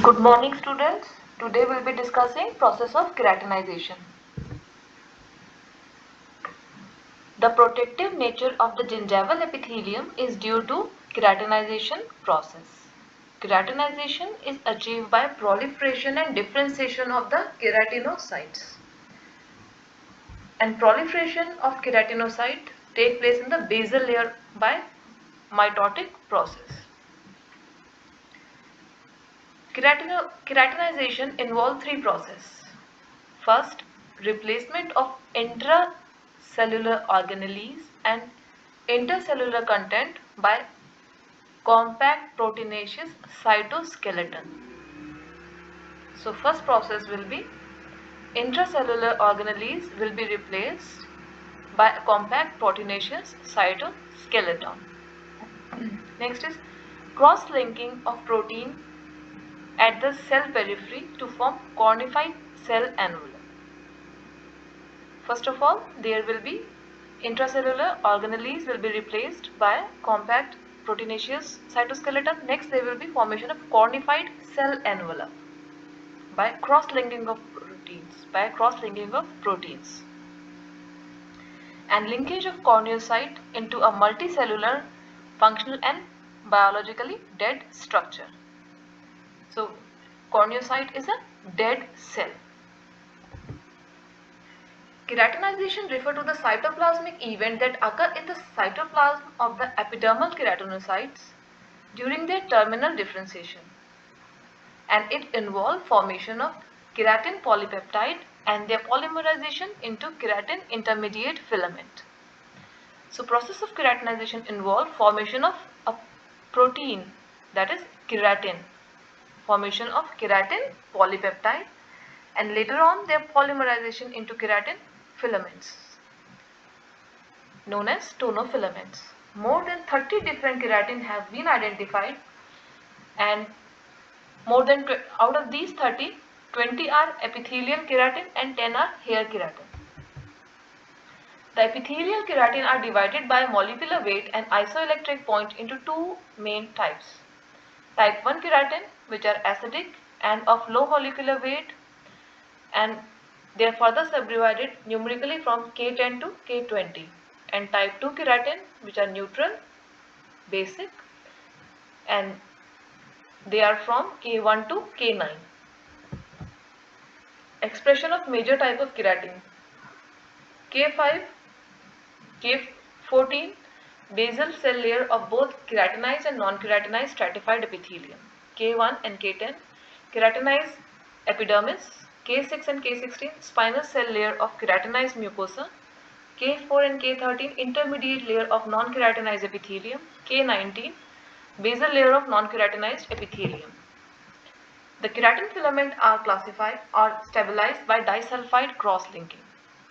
Good morning students. Today we'll be discussing process of keratinization. The protective nature of the gingival epithelium is due to keratinization process. Keratinization is achieved by proliferation and differentiation of the keratinocytes. And proliferation of keratinocyte take place in the basal layer by mitotic process. Keratinization involves three processes. First, replacement of intracellular organelles and intercellular content by compact proteinaceous cytoskeleton. So first process will be intracellular organelles will be replaced by a compact proteinaceous cytoskeleton. Next is cross-linking of protein at the cell periphery to form cornified cell envelope. First of all, there will be intracellular organelles will be replaced by compact proteinaceous cytoskeleton. Next, there will be formation of cornified cell envelope by cross-linking of proteins. And linkage of corneocyte into a multicellular, functional and biologically dead structure. So, corneocyte is a dead cell. Keratinization refers to the cytoplasmic event that occur in the cytoplasm of the epidermal keratinocytes during their terminal differentiation, and it involves formation of keratin polypeptide and their polymerization into keratin intermediate filament. So process of keratinization involves formation of a protein, that is keratin, formation of keratin polypeptide, and later on their polymerization into keratin filaments known as tonofilaments. More than 30 different keratin have been identified, and out of these 30, 20 are epithelial keratin and 10 are hair keratin. The epithelial keratin are divided by molecular weight and isoelectric point into two main types. Type 1 keratin, which are acidic and of low molecular weight, and they are further subdivided numerically from K10 to K20, and type 2 keratin, which are neutral, basic, and they are from K1 to K9. Expression of major type of keratin. K5, K14, basal cell layer of both keratinized and non-keratinized stratified epithelium. K1 and K10, keratinized epidermis. K6 and K16, spinal cell layer of keratinized mucosa. K4 and K13, intermediate layer of non-keratinized epithelium. K19, basal layer of non-keratinized epithelium. The keratin filament are classified or stabilized by disulfide cross-linking,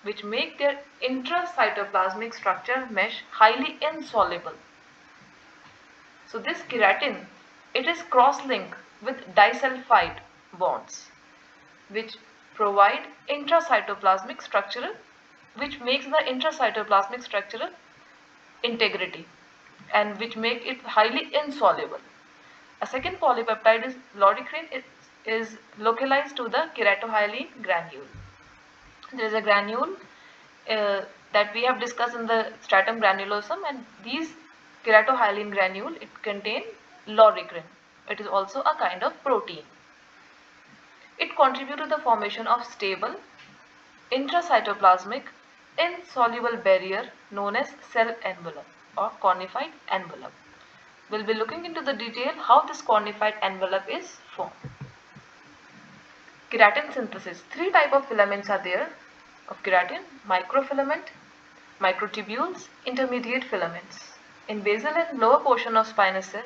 which make their intracytoplasmic structure mesh highly insoluble. So this keratin, it is cross-linked with disulfide bonds, which provide intracytoplasmic structural, which makes the intracytoplasmic structural integrity and which make it highly insoluble. A second polypeptide is loricrin. It is localized to the keratohyalin granule. There is a granule that we have discussed in the stratum granulosum, and these keratohyalin granule, it contain loricrin. It is also a kind of protein. It contributes to the formation of stable intracytoplasmic insoluble barrier known as cell envelope or cornified envelope. We'll be looking into the detail how this cornified envelope is formed. Keratin synthesis. Three types of filaments are there of keratin: microfilament, microtubules, intermediate filaments. In basal and lower portion of spinal cell,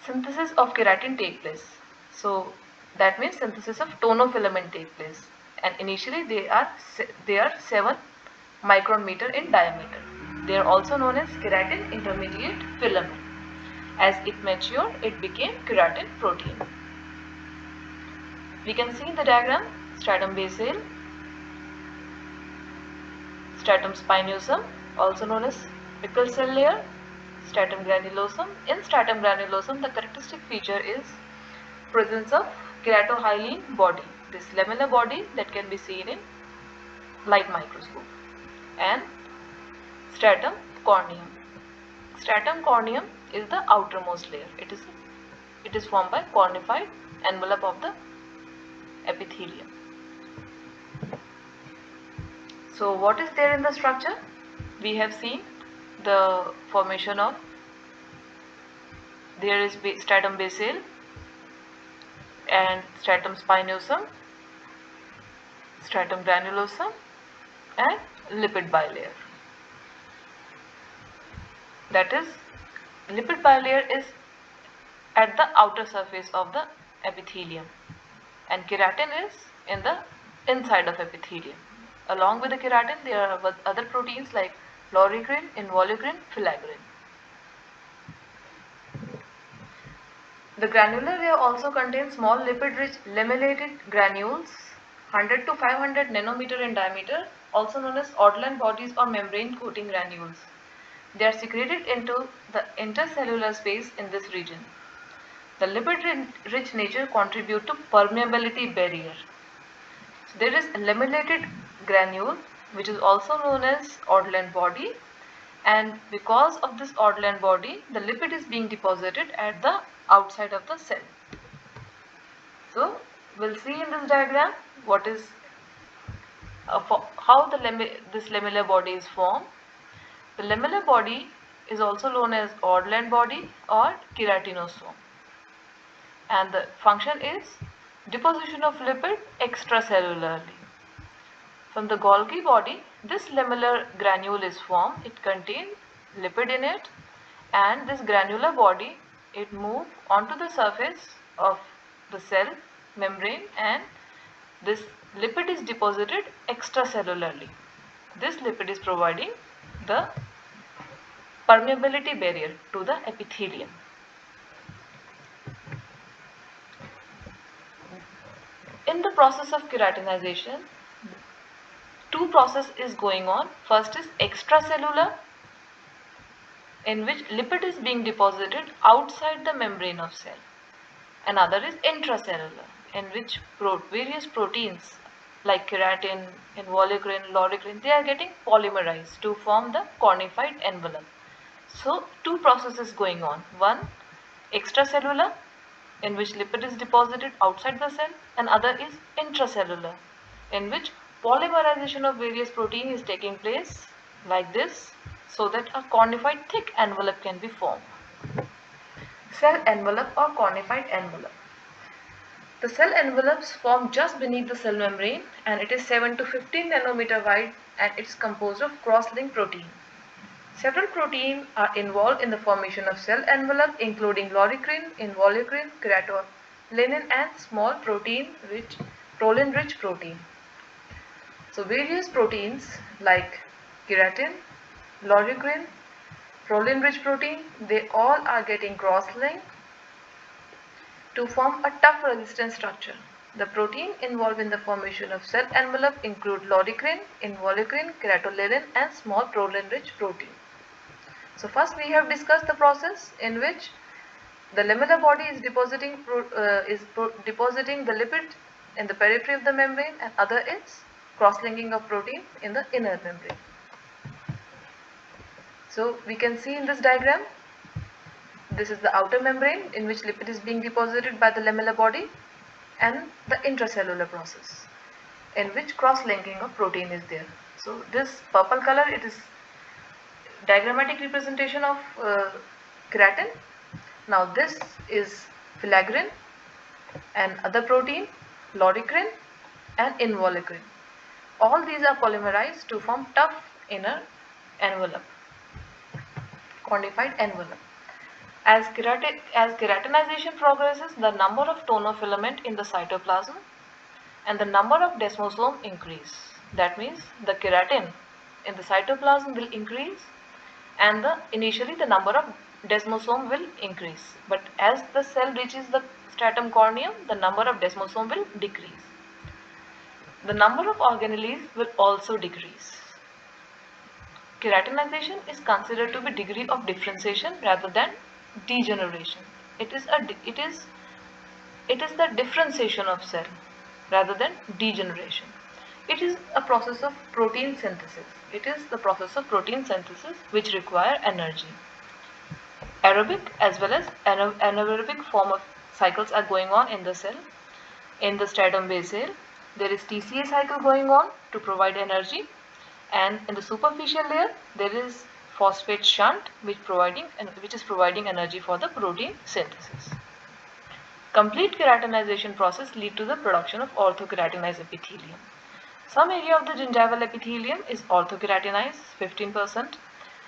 synthesis of keratin take place. So that means synthesis of tonofilament take place, and initially they are 7 micrometer in diameter. They are also known as keratin intermediate filament. As it matured, it became keratin protein. We can see in the diagram stratum basal, stratum spinosum, also known as apical cell layer, stratum granulosum. In stratum granulosum, the characteristic feature is presence of keratohyaline body, this lamellar body that can be seen in light microscope, and stratum corneum. Stratum corneum is the outermost layer. It is formed by cornified envelope of the epithelium. So what is there in the structure? We have seen the formation of, there is stratum basale and stratum spinosum, stratum granulosum and lipid bilayer. That is, lipid bilayer is at the outer surface of the epithelium and keratin is in the inside of epithelium. Along with the keratin, there are other proteins like loricrin, involucrin, filaggrin. The granular layer also contains small lipid-rich lamellated granules 100 to 500 nanometer in diameter, also known as Ortolan bodies or membrane coating granules. They are secreted into the intercellular space in this region. The lipid-rich nature contribute to permeability barrier. So there is a lamellated granule which is also known as Ortolan body, and because of this Ortolan body, the lipid is being deposited at the outside of the cell. So we'll see in this diagram what is how this lamellar body is formed. The lamellar body is also known as Ortolan body or keratinosome, and the function is deposition of lipid extracellularly. From the Golgi body, this lamellar granule is formed. It contains lipid in it, and this granular body, it moves onto the surface of the cell membrane, and this lipid is deposited extracellularly. This lipid is providing the permeability barrier to the epithelium. In the process of keratinization, two processes is going on. First is extracellular, in which lipid is being deposited outside the membrane of cell. Another is intracellular, in which various proteins like keratin, involucrin, loricrin, they are getting polymerized to form the cornified envelope. So two processes going on. One, extracellular, in which lipid is deposited outside the cell, and other is intracellular, in which polymerization of various protein is taking place like this, so that a cornified thick envelope can be formed. Cell envelope or cornified envelope. The cell envelopes form just beneath the cell membrane, and it is 7 to 15 nanometer wide, and it is composed of cross-linked protein. Several proteins are involved in the formation of cell envelope, including loricrin, involucrin, keratolynin, and small proline-rich protein. So various proteins like keratin, loricrin, proline-rich protein, they all are getting cross-linked to form a tough resistant structure. The protein involved in the formation of cell envelope include loricrin, involucrin, keratolynin, and small proline-rich protein. So first we have discussed the process in which the lamellar body is depositing the lipid in the periphery of the membrane, and other is cross-linking of protein in the inner membrane. So we can see in this diagram, this is the outer membrane in which lipid is being deposited by the lamellar body, and the intracellular process in which cross-linking of protein is there. So this purple color, it is diagrammatic representation of keratin. Now this is filaggrin and other protein, loricrin and involucrin. All these are polymerized to form tough inner envelope, cornified envelope. As keratinization progresses, the number of tonofilament in the cytoplasm and the number of desmosome increase. That means the keratin in the cytoplasm will increase, and initially the number of desmosome will increase. But as the cell reaches the stratum corneum, the number of desmosome will decrease. The number of organelles will also decrease. Keratinization is considered to be degree of differentiation rather than degeneration. It is It is the differentiation of cell rather than degeneration. It is a process of protein synthesis. It is the process of protein synthesis which require energy. Aerobic as well as anaerobic form of cycles are going on in the cell. In the stratum basale, there is TCA cycle going on to provide energy, and in the superficial layer there is phosphate shunt which is providing energy for the protein synthesis. Complete keratinization process lead to the production of orthokeratinized epithelium. Some area of the gingival epithelium is orthokeratinized, 15%,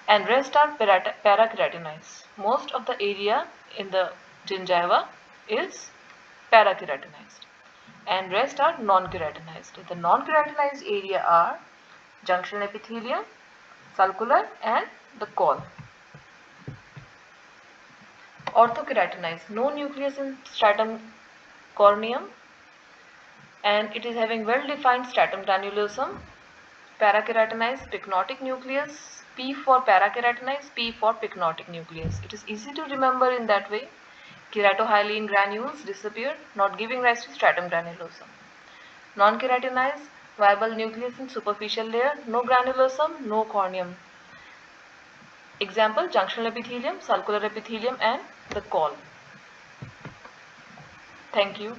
and rest are parakeratinized. Most of the area in the gingiva is parakeratinized, and rest are non-keratinized. The non-keratinized area are junction epithelium, sulcular, and the caul. Orthokeratinized, no nucleus in stratum corneum, and it is having well-defined stratum granulosum. Parakeratinized, pycnotic nucleus, P for parakeratinized, P for pycnotic nucleus. It is easy to remember in that way. Keratohyalin granules disappeared, not giving rise to stratum granulosum. Non-keratinized, viable nucleus in superficial layer, no granulosum, no corneum. Example, junctional epithelium, sulcular epithelium, and the caul. Thank you.